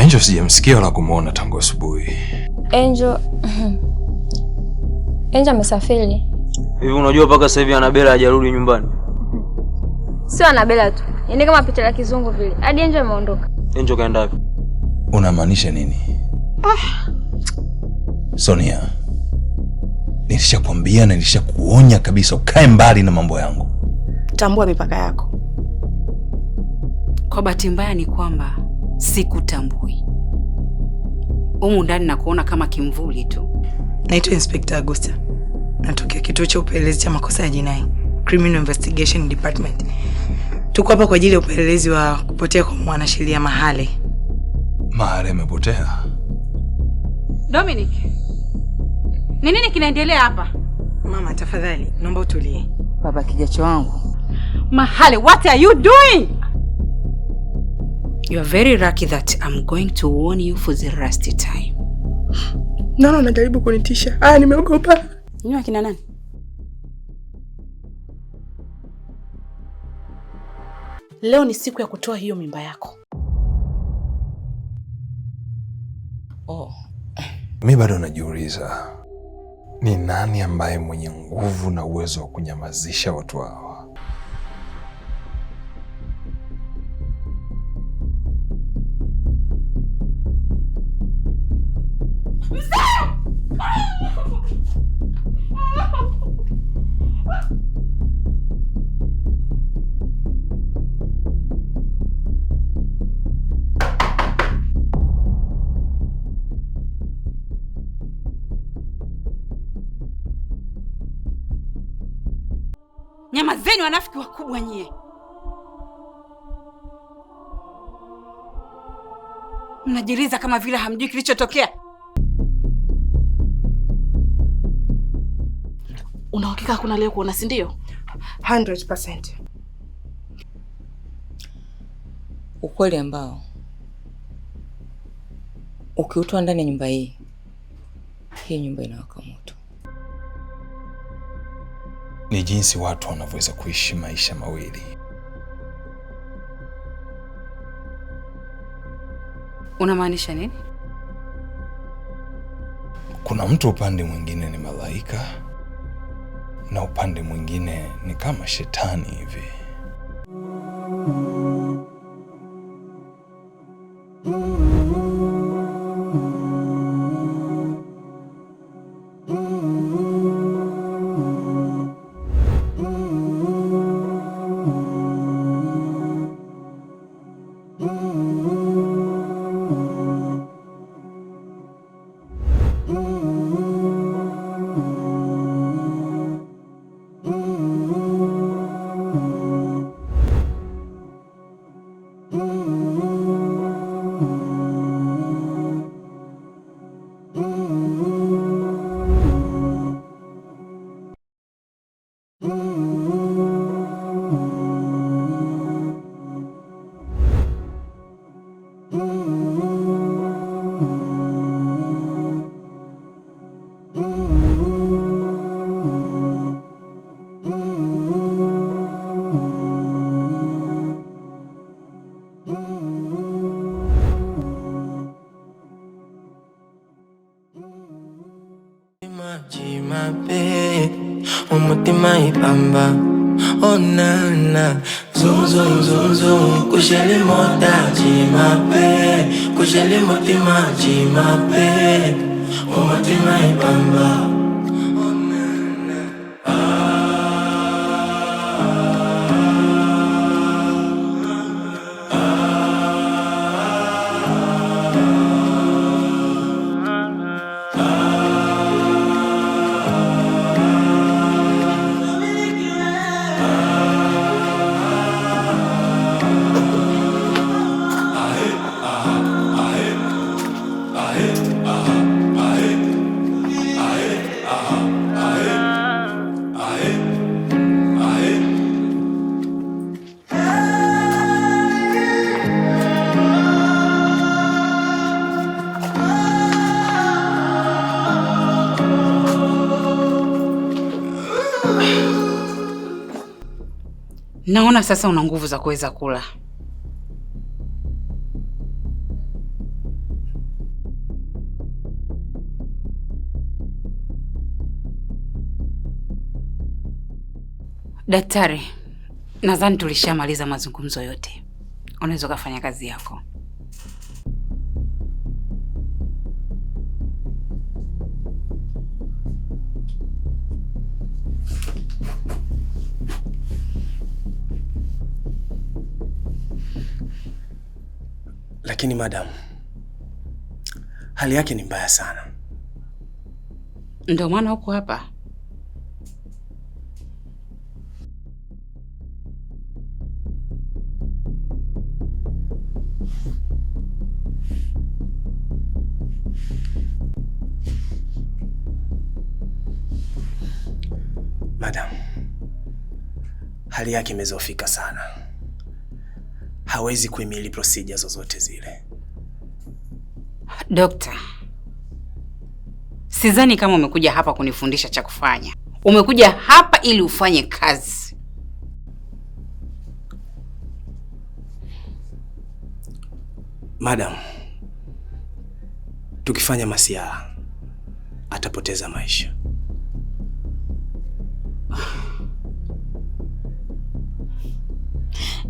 Angel sijamsikia wala kumuona tangu asubuhi. Angel amesafiri. Hivi unajua mpaka sasa hivi Anabella hajarudi nyumbani? Sio Anabella tu. Yaani kama picha la kizungu vile. Hadi Angel ameondoka. Angel kaenda wapi? Unamaanisha nini? Sonia, nilishakwambia na nilishakuonya kabisa ukae mbali na mambo yangu. Tambua mipaka yako. Kwa bahati mbaya ni kwamba sikutambui. Humu ndani na kuona kama kimvuli tu. Naitwa Inspector Augusta. Natokea kituo cha upelelezi cha makosa ya jinai, Criminal Investigation Department. Tuko hapa kwa ajili ya upelelezi wa kupotea kwa mwanasheria Mahale. Mahale amepotea? Dominic, ni nini kinaendelea hapa? Mama, tafadhali, naomba utulie. Baba kijacho wangu. Mahale, what are you doing? You are very lucky that I'm going to warn you for the last time. No, najaribu kunitisha. Nimeogopa. Nyinyi kina nani? Leo ni siku ya kutoa hiyo mimba yako. Mimi bado najiuliza ni nani ambaye mwenye nguvu na uwezo wa kunyamazisha watu hawa. Nyama zenu wanafiki wakubwa nyie. Mnajiliza kama vile hamjui kilichotokea. Una hakika hakuna leo kuona, si ndio? 100%. Ukweli ambao ukiutoa ndani ya nyumba hii nyumba inawaka moto. Ni jinsi watu wanavyoweza kuishi maisha mawili. Unamaanisha nini? Kuna mtu upande mwingine ni malaika na upande mwingine ni kama shetani hivi. Umutima ipamba onana zum zum zum zum kusheli moda jimape kusheli mutima jimape umutima ipamba Naona sasa una nguvu za kuweza kula. Daktari, nadhani tulishamaliza mazungumzo yote. Unaweza kufanya kazi yako. Lakini madam, hali yake ni mbaya sana. Ndio maana uko hapa. Madam, hali yake imezofika sana. Hawezi kuhimili procedure zozote zile. Dokta, sidhani kama umekuja hapa kunifundisha cha kufanya. Umekuja hapa ili ufanye kazi. Madam, tukifanya masiara atapoteza maisha.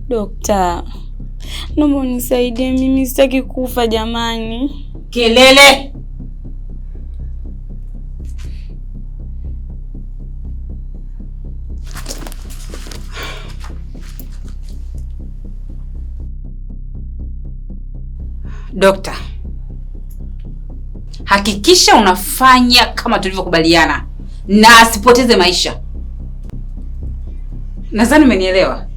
Dokta, naomba unisaidie, mimi sitaki kufa jamani. Kelele! Dokta, hakikisha unafanya kama tulivyokubaliana na asipoteze maisha. Nadhani umenielewa.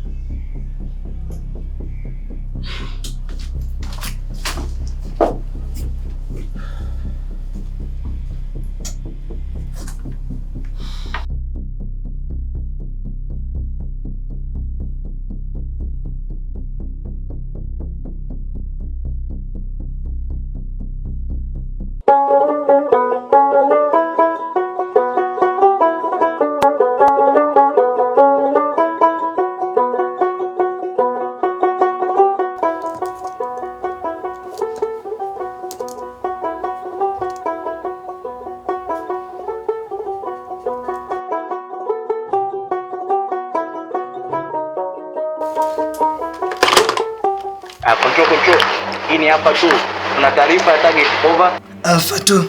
Control. Hii ni hapa tu. Tuna taarifa ya target. Over. Alpha 2,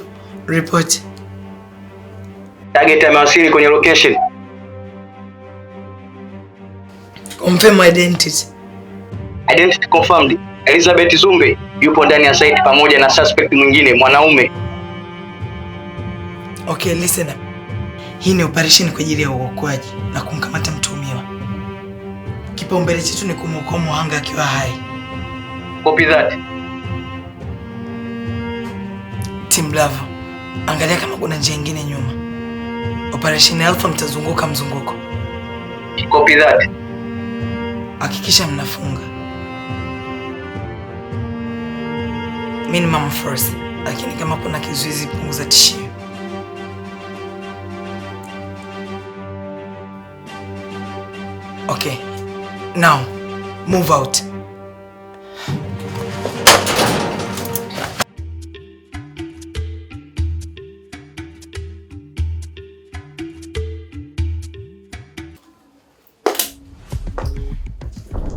report. Target amewasili kwenye location. Confirm identity. Identity confirmed. Elizabeth Zumbe yupo ndani ya site pamoja na suspect mwingine mwanaume. Okay, listen up. Hii ni operation kwa ajili ya uokoaji na kumkamata mtuhumiwa. Kipaumbele chetu ni kumwokoa mhanga akiwa hai. Copy that. Team Bravo, angalia kama kuna njia nyingine nyuma. Operation Alpha mtazunguka mzunguko. Copy that. Hakikisha mnafunga. Minimum force, lakini kama kuna kizuizi punguza tishio. Okay. Now, move out.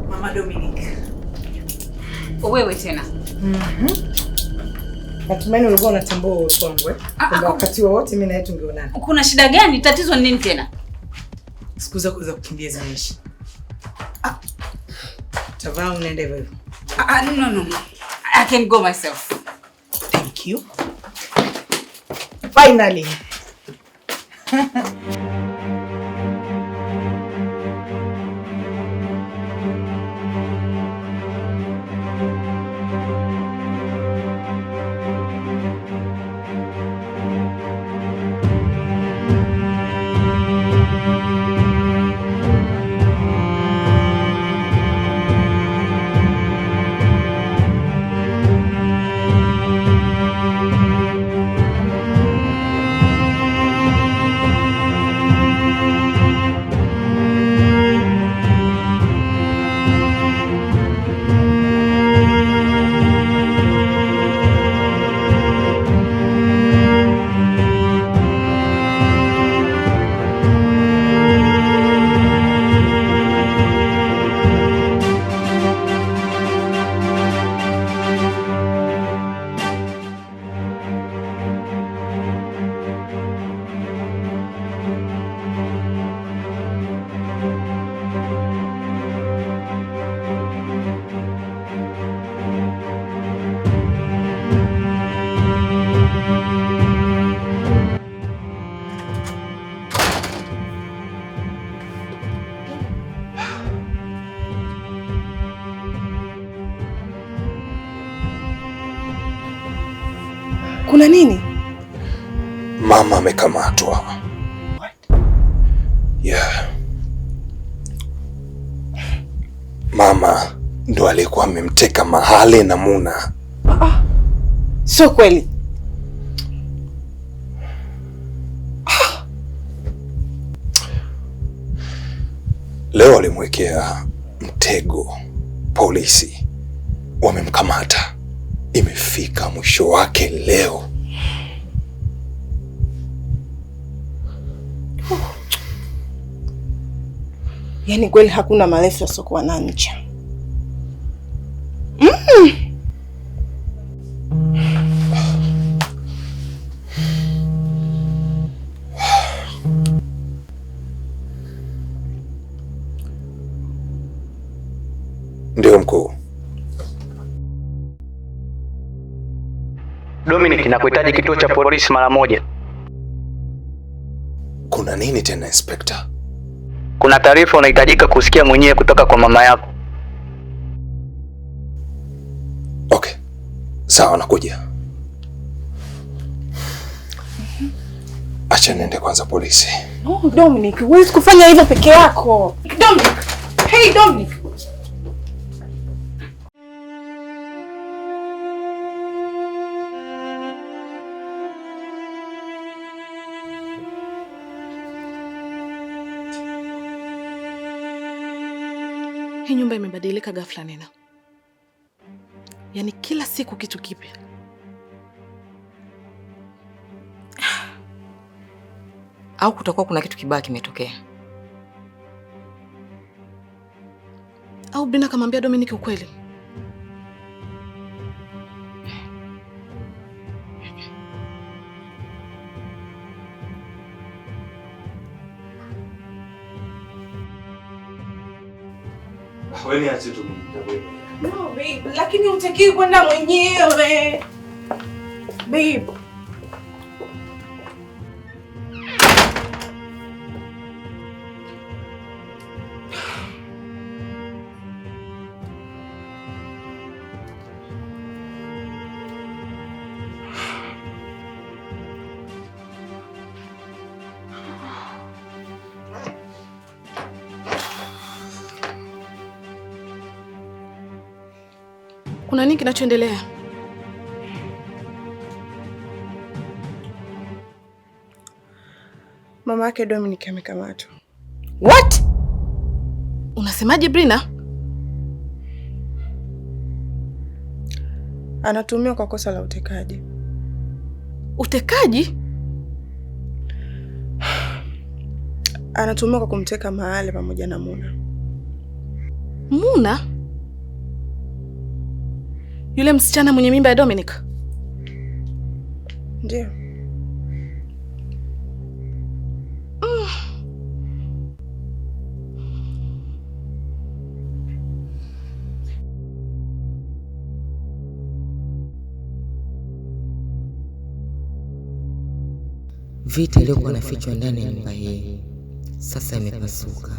Mama Dominic. Wewe tena. Natumani ulikuwa unatambua uso wangu eh? Kwa wakati wote mimi na yeye tungeonana. Kuna shida gani? Tatizo ni nini tena? Siku zako za kukimbia zimeisha. Tavaa unaenda hivyo. No. I can go myself. Thank you. Finally. Kuna nini? Mama amekamatwa. Yeah. Mama ndo alikuwa amemteka Mahale na Muna. Sio kweli. Leo alimwekea mtego. Polisi wamemkamata. Imefika mwisho wake leo. Yaani kweli hakuna marefu yasiokuwa na ncha. Ndio mkuu. Dominic, nakuhitaji kituo cha polisi mara moja. Kuna nini tena Inspector? Kuna taarifa unahitajika kusikia mwenyewe kutoka kwa mama yako. Okay. Sawa, nakuja. Acha niende kwanza polisi. Oh, Dominic, huwezi kufanya hivyo peke yako. Dominic. Hey, Dominic. Hii nyumba imebadilika ghafla Nina. Yaani kila siku kitu kipya. Au kutakuwa kuna kitu kibaya kimetokea? Au Brina kamwambia Dominic ukweli? Wewe ni acha tu mimi. No, babe, lakini utakiwi kwenda mwenyewe. Babe. Kuna nini kinachoendelea? Mama yake Dominic amekamatwa. What? Unasemaje Brina? Anatuhumiwa kwa kosa la utekaji. Utekaji? Anatuhumiwa kwa kumteka Mahale pamoja na Muna. Muna? Yule msichana mwenye mimba ya Dominic? Ndio. Vita iliyokuwa inafichwa ndani ya nyumba hii sasa imepasuka.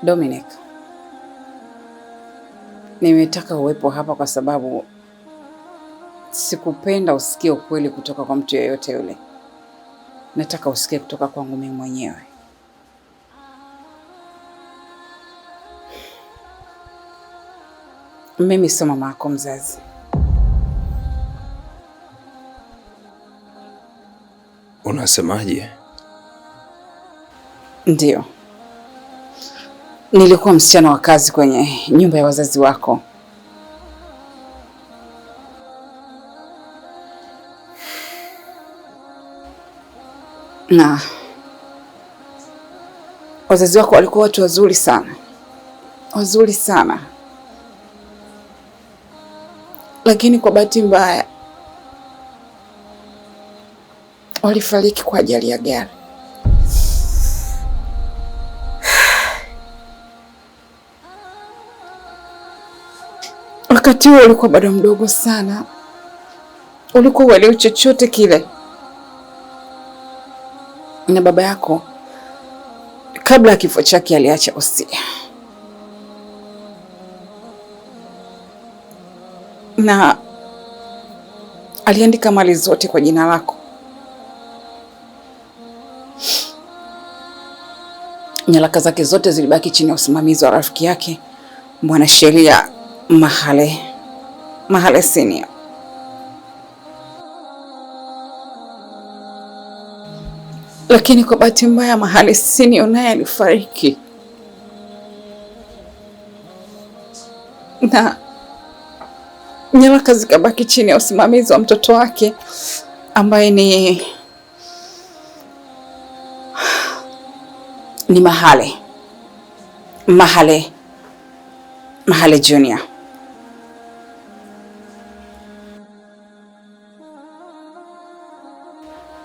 Dominic, nimetaka uwepo hapa kwa sababu sikupenda usikie ukweli kutoka kwa mtu yeyote yule. Nataka usikie kutoka kwangu mimi mwenyewe. Mimi sio mama yako mzazi. Unasemaje? Ndio. Nilikuwa msichana wa kazi kwenye nyumba ya wazazi wako. Na wazazi wako walikuwa watu wazuri sana, wazuri sana, lakini kwa bahati mbaya walifariki kwa ajali ya gari. Wakati huo ulikuwa bado mdogo sana, ulikuwa uelewi chochote kile. Na baba yako kabla ya kifo chake aliacha usia, na aliandika mali zote kwa jina lako. Nyaraka zake zote zilibaki chini ya usimamizi wa rafiki yake mwanasheria Mahale Senior. Lakini kwa bahati mbaya Mahale Senior naye alifariki, na nyaraka zikabaki chini ya usimamizi wa mtoto wake ambaye ni Mahale Junior.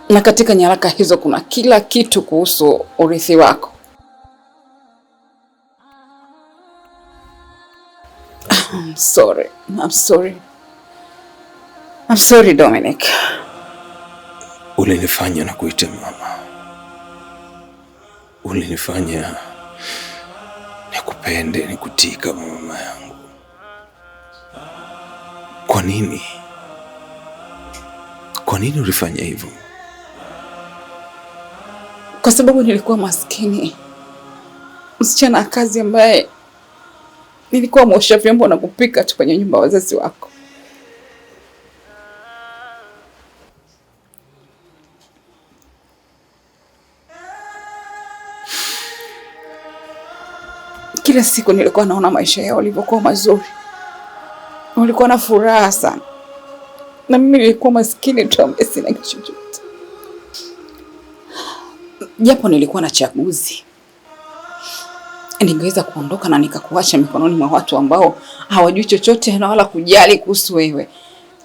Na katika nyaraka hizo kuna kila kitu kuhusu urithi wako. I'm sorry Dominic. Ulinifanya na kuita mama. Ulinifanya nikupende, nikutii kama mama yangu. Kwa nini? Kwa nini ulifanya hivyo? Kwa sababu nilikuwa maskini, msichana kazi ambaye nilikuwa mwosha vyombo na kupika tu kwenye nyumba wazazi wako. Kila siku nilikuwa naona maisha yao walivyokuwa mazuri, walikuwa na furaha sana, na mimi nilikuwa maskini tu ambaye sina chochote. Japo nilikuwa na chaguzi, ningeweza kuondoka na nikakuacha mikononi mwa watu ambao hawajui chochote na wala kujali kuhusu wewe,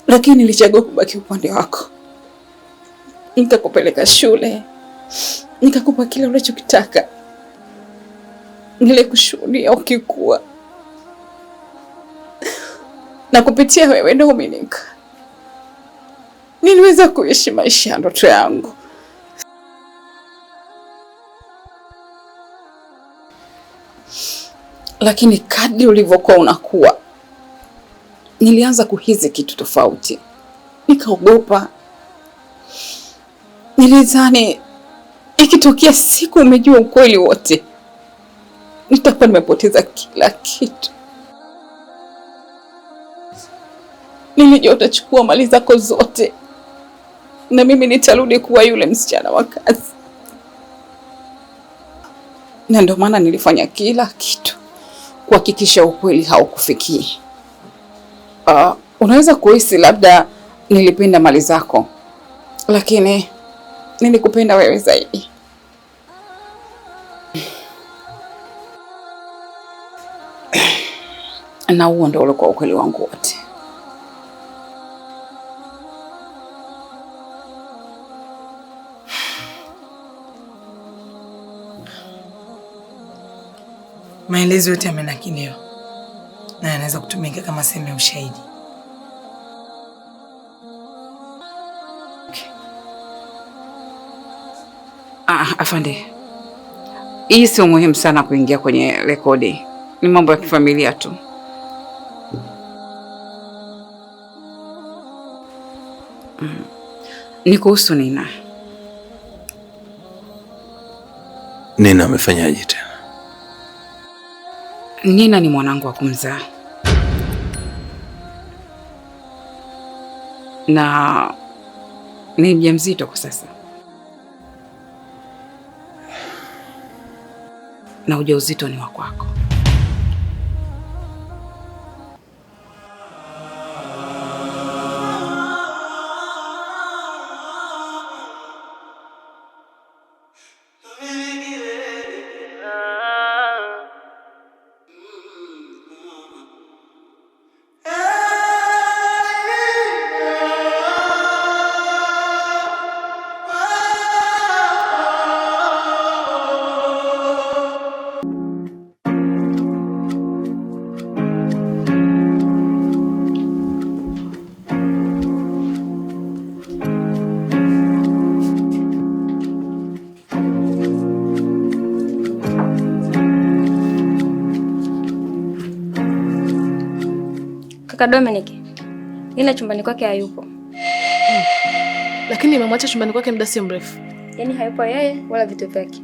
lakini nilichagua kubaki upande wako. Nikakupeleka shule, nikakupa kile unachokitaka, nilikushuhudia ukikua, na kupitia wewe Dominic niliweza kuishi maisha ya ndoto yangu. Lakini kadri ulivyokuwa unakuwa, nilianza kuhisi kitu tofauti. Nikaogopa. Nilidhani ikitokea siku umejua ukweli wote, nitakuwa nimepoteza kila kitu. Nilijua utachukua mali zako zote na mimi nitarudi kuwa yule msichana wa kazi. Na ndio maana nilifanya kila kitu kuhakikisha ukweli haukufikii. Unaweza kuhisi labda nilipenda mali zako, lakini nilikupenda wewe zaidi. Na huo ndio ulikuwa ukweli wangu wote. Maelezo yote yamenakiliwa na yanaweza kutumika kama sehemu ya ushahidi. Afande, hii sio muhimu sana kuingia kwenye rekodi. Ni mambo ya kifamilia tu. Ni kuhusu Nina. Nina amefanyaje tena? Nina ni mwanangu wa kumzaa, na ni mjamzito kwa sasa, na ujauzito ni wa kwako. Kaka Dominic, Lina chumbani kwake hayupo. Lakini nimemwacha chumbani kwake muda si mrefu. Yaani hayupo yeye wala vitu vyake.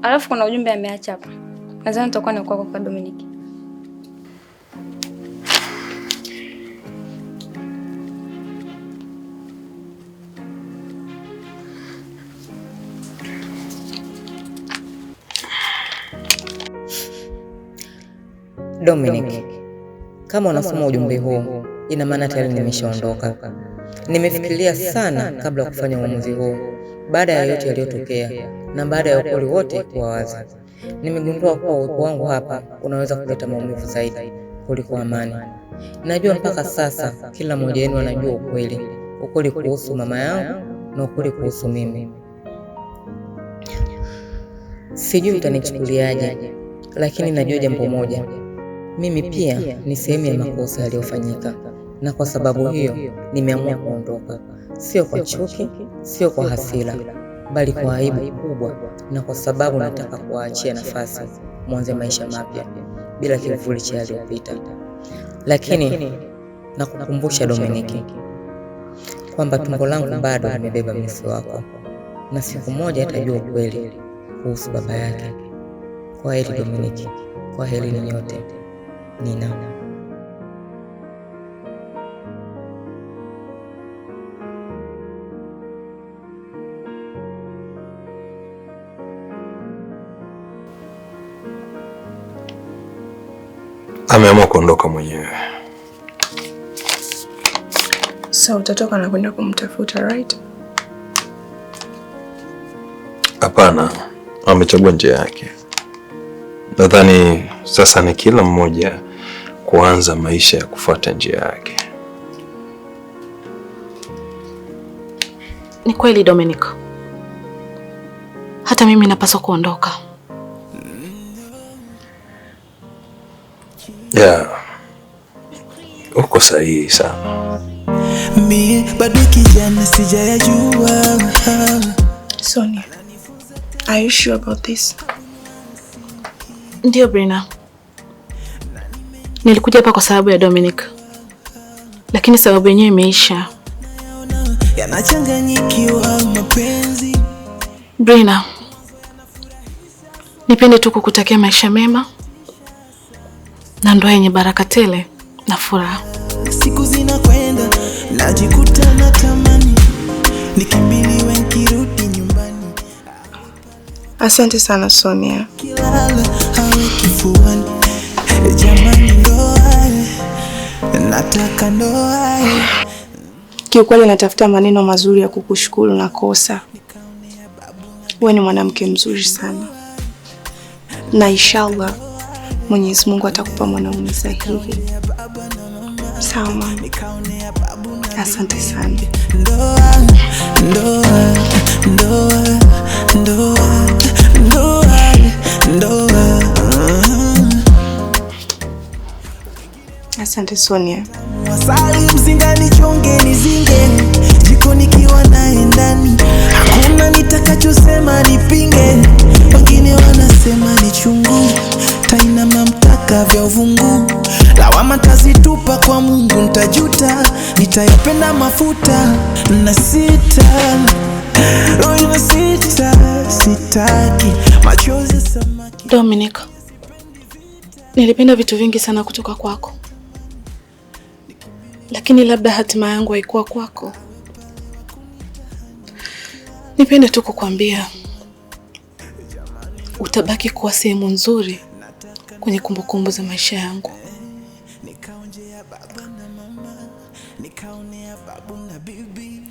Alafu kuna ujumbe ameacha hapa. Nadhani tutakuwa na kwa kaka Dominic. Dominic, kama unasoma ujumbe huu, ina maana tayari nimeshaondoka. Nimefikiria sana kabla ya kufanya uamuzi huu, baada ya yote yaliyotokea na baada ya ukweli wote kuwa wazi. Nimegundua kuwa uwepo wangu hapa unaweza kuleta maumivu zaidi kuliko amani. Najua mpaka sasa kila mmoja wenu anajua ukweli kuhusu mama yangu na ukweli kuhusu mimi. Sijui mtanichukuliaje, lakini najua jambo moja. Mimi pia ni sehemu ya makosa yaliyofanyika, na kwa sababu hiyo nimeamua kuondoka. Sio kwa chuki, sio kwa hasira, bali kwa aibu kubwa, na kwa sababu nataka kuachia nafasi mwanze maisha mapya bila kivuli cha yaliyopita. Lakini nakukumbusha Dominiki kwamba tumbo langu bado limebeba mrithi wako, na siku moja atajua ukweli kuhusu baba yake. Kwa heri Dominiki, kwa heri ni nyote. Nina. Ameamua kuondoka mwenyewe. So utatoka na kwenda kumtafuta, right? Hapana, amechagua njia yake. Nadhani sasa ni kila mmoja kuanza maisha ya kufuata njia yake. Ni kweli Dominic. Hata mimi napaswa kuondoka. Uko sahihi sana. Mimi bado kijana sijayajua. Sonia, are you sure about this? Ndio Brina. Nilikuja hapa kwa sababu ya Dominic. Lakini sababu yenyewe imeisha. Yanachanganyikiwa mapenzi. Brina, nipende tu kukutakia maisha mema na ndoa yenye baraka tele na furaha. Siku zinakwenda najikuta natamani nikimbiliwe nikirudi nyumbani. Asante sana Sonia. Kilala hawe kifuani. Jamani ndoa, nataka ndoa. Kiukweli natafuta maneno mazuri ya kukushukuru na kosa. Wewe ni mwanamke mzuri sana. Na inshallah Mwenyezi Mungu atakupa mwanaume sahihi. Sawa mama. Asante sana. Ndoa, ndoa, ndoa, ndoa, ndoa, ndoa. Asante Sonia. Wasali mzingani chongeni zingeni, jikoni kiwa naye ndani, hakuna nitakachosema nipinge. Wengine wanasema ni chungu, taina mamtaka vya uvungu. Lawama tazitupa kwa Mungu, nitajuta, nitayapenda mafuta na sita. Roho na sita, sitaki machozi samaki. Dominic, nilipenda vitu vingi sana kutoka kwako. Lakini labda hatima yangu haikuwa kwako. Nipende tu kukwambia utabaki kuwa sehemu nzuri kwenye kumbukumbu za maisha yangu.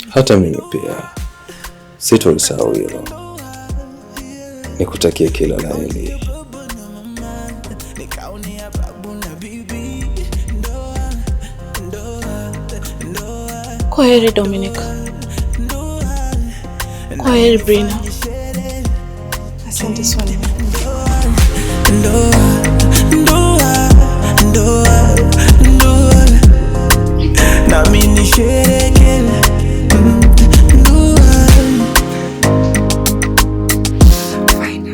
Hata mimi pia sitolisahau hilo. Nikutakie kila la heri. Kwa heri Dominic. Kwa heri Brina. Asante Sonia. Ndoa, ndoa, ndoa, ndoa. Nami nisherehekee ndoa. Fine.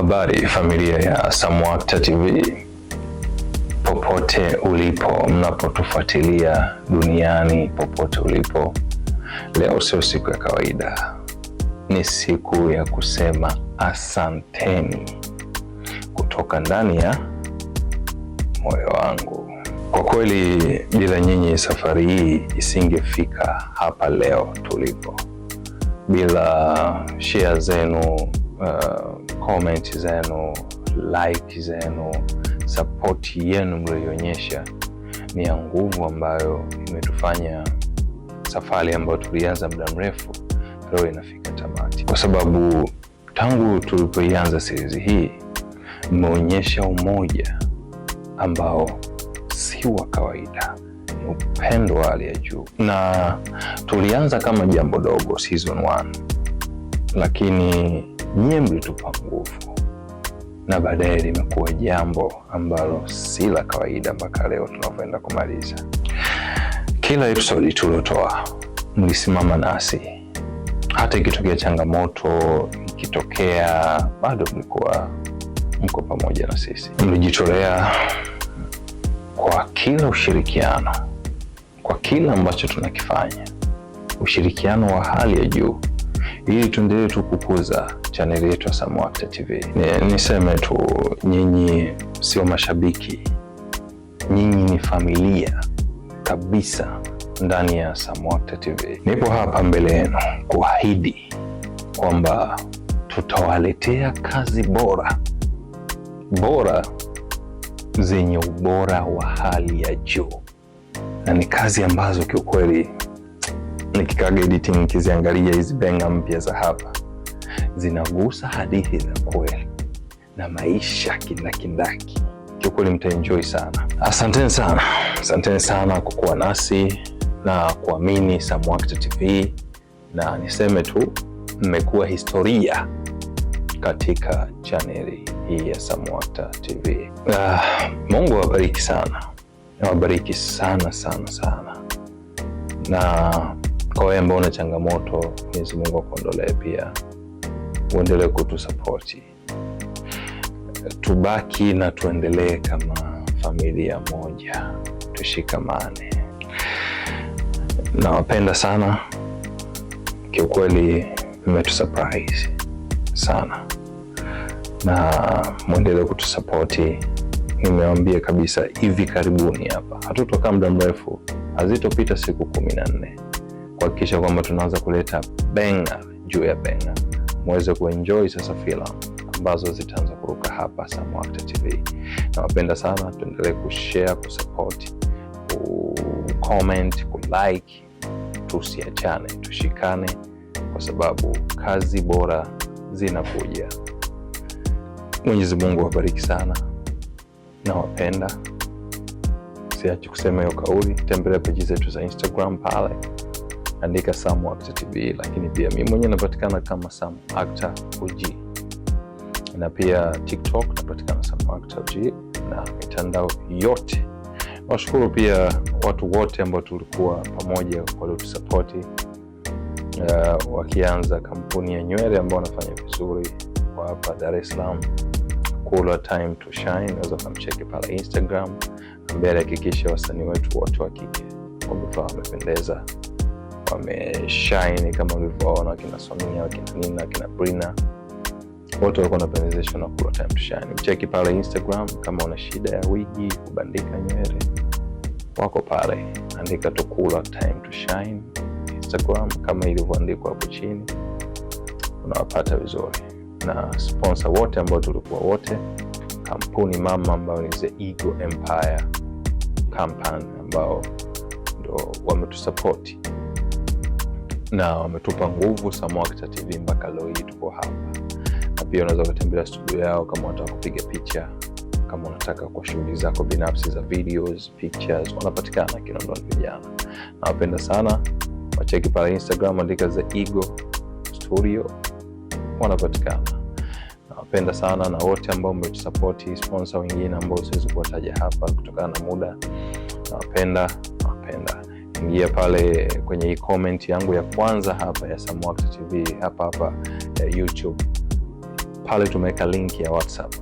Habari familia ya Samwakta TV, popote ulipo, mnapotufuatilia duniani, popote ulipo, leo sio siku ya kawaida, ni siku ya kusema asanteni kutoka ndani ya moyo wangu. Kwa kweli bila nyinyi safari hii isingefika hapa leo tulipo. Bila share zenu, comment zenu, like zenu, support yenu mlioionyesha ni ya nguvu ambayo imetufanya safari ambayo tulianza muda mrefu leo inafika tamati. Kwa sababu tangu tulipoianza series hii mmeonyesha umoja ambao si wa kawaida, ni upendo wa hali ya juu. Na tulianza kama jambo dogo season 1, lakini nyie mlitupa nguvu na baadaye limekuwa jambo ambalo si la kawaida mpaka leo tunavyoenda kumaliza. Kila episode tuliotoa mlisimama nasi, hata ikitokea changamoto, ikitokea bado mlikuwa mko pamoja na sisi. Mlijitolea kwa kila ushirikiano, kwa kila ambacho tunakifanya, ushirikiano wa hali ya juu, ili tuendelee tu kukuza chaneli yetu ya Samwakta TV. Niseme tu, nyinyi sio mashabiki, nyinyi ni familia kabisa ndani ya Samwakta TV. Nipo hapa mbele yenu kuahidi kwamba tutawaletea kazi bora zenye ubora wa hali ya juu, na ni kazi ambazo kiukweli nikikaga editing nikiziangalia hizi benga mpya za hapa zinagusa hadithi za kweli na maisha kindakindaki. Kiukweli mtaenjoy sana. Asanteni sana kwa kuwa nasi na kuamini Samwakta TV, na niseme tu mmekuwa historia katika chaneli hii ya Samwakta TV. Mungu awabariki sana, awabariki sana sana sana, na kwa wewe ambao una changamoto, Mwenyezi Mungu akuondolee pia, uendelee kutusapoti, tubaki na tuendelee kama familia moja, tushikamane. Nawapenda sana kiukweli, mmetusurprise sana na muendelee kutusapoti. Nimewaambia kabisa hivi karibuni hapa hatutokaa muda mrefu, hazitopita siku 14 kuhakikisha kwamba tunaanza kuleta benga juu ya benga, muweze kuenjoy sasa filamu ambazo zitaanza kuruka hapa Samwakta TV. Nawapenda sana, tuendelee kushare, kusupport, kucomment, kulike, tusiachane, tushikane kwa sababu kazi bora zinakuja. Mwenyezi Mungu awabariki sana, nawapenda. Siachi kusema hiyo kauli. Tembelea peji zetu za Instagram, pale andika Samwakta TV, lakini pia mimi mwenyewe napatikana kama Samwakta OG, na pia TikTok napatikana Samwakta OG na mitandao yote. Nashukuru pia watu wote ambao tulikuwa pamoja waliotusapoti, wakianza kampuni ya nywele ambao wanafanya vizuri kwa hapa Dar es Salaam, Cooler Time to Shine. Unaweza kumcheki pale Instagram, ambaye hakikisha wasanii wetu wote wa kike wamependeza, wameshine kama ulivyoona, kina Sonia, kina Nina, kina Brina, wote wako wanapendezeshwa na Cooler Time to Shine. Mcheki pale Instagram. Kama una shida ya wigi, kubandika nywele, wako pale, andika tu Cooler Time to Shine Instagram kama ilivyoandikwa hapo chini, unawapata vizuri. Na sponsor wote ambao tulikuwa wote, kampuni mama ambao ni The Eagle Empire Company, ambao ndo wametusapoti na wametupa nguvu Samwakta TV mpaka leo hii tuko hapa. Na pia unaweza kutembelea studio yao kama unataka kupiga picha, kama unataka kwa shughuli zako binafsi za videos, pictures, wanapatikana Kinondoni vijana. Nawapenda sana, wacheki pale Instagram, andika The Eagle Studio, wanapatikana. Nawapenda sana, na wote ambao mmetusapoti, sponsor wengine ambao siwezi kuwataja hapa kutokana na muda. Nawapenda. Ingia pale kwenye comment yangu ya kwanza hapa ya Samwakta TV hapa YouTube, Pale tumeweka link ya WhatsApp.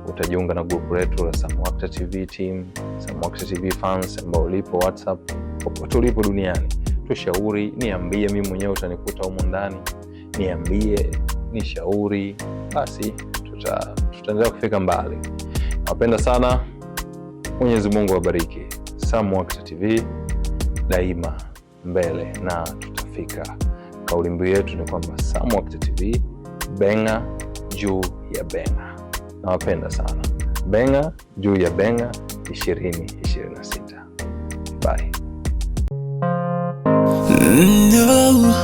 Utajiunga na grupu letu la Samwakta TV team, Samwakta TV fans ambao ulipo WhatsApp popote ulipo duniani. Tushauri, niambie, mimi mwenyewe utanikuta humo ndani. Niambie, nishauri, basi tutaendelea kufika mbali. Nawapenda sana. Mwenyezi Mungu awabariki. Samwakta TV daima mbele na tutafika. Kauli mbiu yetu ni kwamba Samwakta TV benga juu ya benga. Nawapenda sana. Benga juu ya benga 2026. Bye. No.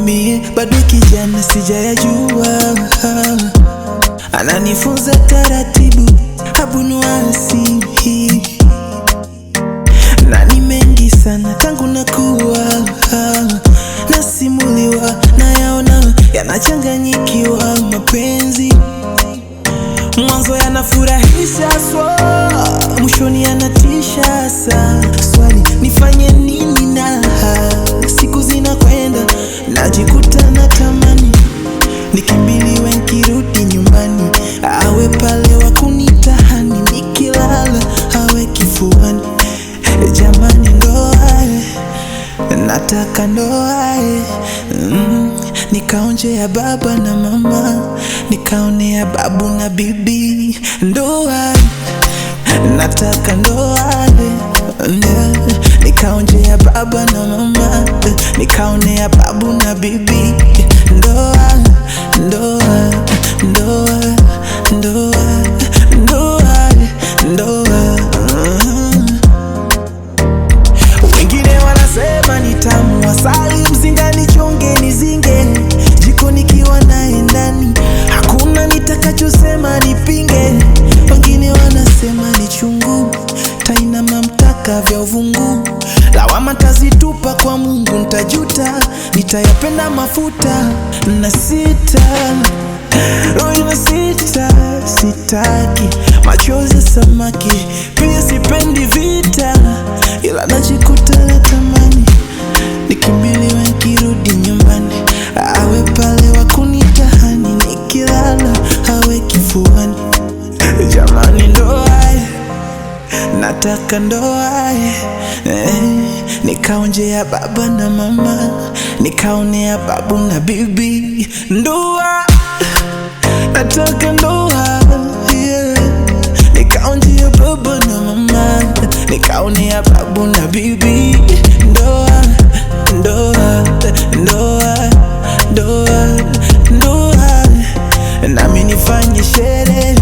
Mie bado kijana sijayajua, ananifunza taratibu abunuasi, na ni mengi sana tangu nakuwa, nasimuliwa nayaona yanachanganyikiwa mapenzi. Mwanzo yanafurahisha mwishoni yanatisha swali nifanye nini na siku zinakwenda, najikuta natamani nikimbiliwe nikirudi nyumbani, awe pale wakunitahani, nikilala awe kifuani. Jamani ndoa, nataka ndoa, nikaonje ya baba na mama, nikaone ya babu na bibi. Ndoa, nataka ndoa, nikaonje ya baba na mama, nikaone ya babu na bibi. Ndoa, ndoa, ndoa, ndoa, ndoa, ndoa. Wengine wanasema ni tamu asali, mzinga nichonge nizinge, jiko nikiwa naye ndani, hakuna nitakachosema nipinge. Wengine wanasema ni chungu, tainama mtaka vya uvungu, lawama tazitupa kwa Mungu, ntajuta, nitayapenda mafuta na sitaki machozi samaki, pia sipendi vita, ila najikuta natamani nikimbiliwe nikirudi nyumbani, awe pale wakunitahani, nikilala awe kifuani. Jamani ndoa, nataka ndoa, nikaonje ya baba na mama, nikaone ya babu na bibi. Ndoa, nataka ndoa, nikaonje ya baba na mama, nikaone ya babu na bibi. Ndoa, ndoa, ndoa, ndoa, ndoa, nami nifanye sherehe